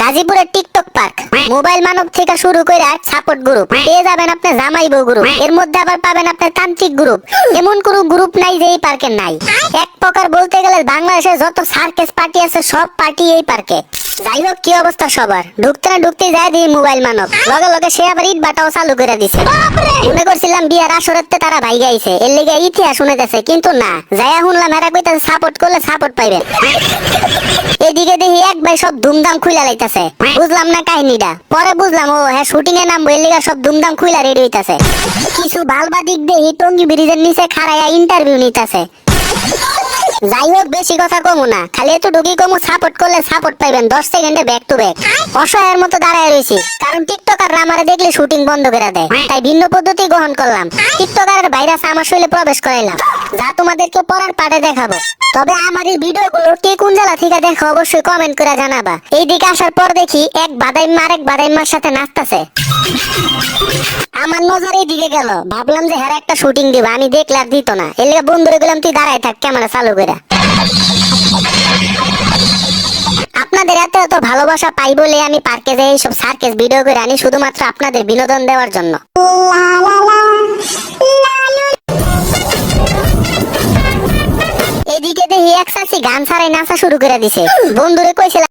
গাজীপুরের TikTok park, mobile মানব থেকে শুরু করে সাপোর্ট গ্রুপ পেয়ে যাবেন আপনি, জামাই বউ গ্রুপ, এর মধ্যে আবার পাবেন আপনি তান্ত্রিক গ্রুপ। এমন কোনো গ্রুপ নাই যে এই পার্কে নাই। এক প্রকার বলতে গেলে বাংলাদেশে যত সার্কেস পার্টি আছে সব পার্টি এই পার্কে। যাই হোক, কি অবস্থা সবার? ঢুকতে না ঢুকতে যায় দিয়ে মোবাইল মানব, লগে লগে সে আবার ইট বাটাও চালু করে দিছে। মনে করছিলাম বিয়ার আসরেতে তারা ভাই গাইছে, এর লেগে ইতিহাস শুনেতেছে, কিন্তু না, যাইয়া শুনলাম এরা কইতাছে সাপোর্ট করলে সাপোর্ট পাইবেন। এদিকে দেখি এক ভাই সব ধুমধাম খুইলা লাইতাছে, বুঝলাম না কাহিনীটা। পরে বুঝলাম ও হ্যাঁ শুটিং এ নামবো, এর লেগে সব ধুমধাম খুইলা রেডি হইতাছে। কিছু বালবাদিক দেখি টঙ্গি ব্রিজের নিচে খাড়াইয়া ইন্টারভিউ নিতেছে। যাই হোক, বেশি কথা কমু না, খালি একটু ঢুকি কমু সাপোর্ট করলে সাপোর্ট পাইবেন। 10 সেকেন্ডে ব্যাক টু ব্যাক। অসহায়ের মতো দাঁড়ায় রয়েছি, কারণ টিকটকার আমারে দেখলে শুটিং বন্ধ করে দেয়, তাই ভিন্ন পদ্ধতি গ্রহণ করলাম। টিকটকারের ভাইরাস আমার শরীরে প্রবেশ করাইলাম, যা তোমাদেরকে পড়ার পাঠে দেখাবো। তবে আমার এই ভিডিওগুলো কে কোন জেলা থেকে দেখো অবশ্যই কমেন্ট করে জানাবা। এইদিকে আসার পর দেখি এক বাদাইম্মা আরেক বাদাইম্মার সাথে নাচতেছে। আমার নজর এইদিকে গেল, ভাবলাম যে হ্যাঁ একটা শুটিং দিব, আমি দেখলে আর দিত না, এর লেগে বন্ধুরে গেলাম তুই দাঁড়ায় থাক ক্যামেরা চালু করে। আপনাদের এত এত ভালোবাসা পাই বলে আমি পার্কে যাই এইসব সার্কেস ভিডিও করে আনি, শুধুমাত্র আপনাদের বিনোদন দেওয়ার জন্য। এদিকে দেখি এক চাষি গান ছাড়াই নাচা শুরু করে দিছে। বন্ধুরে কইছিলাম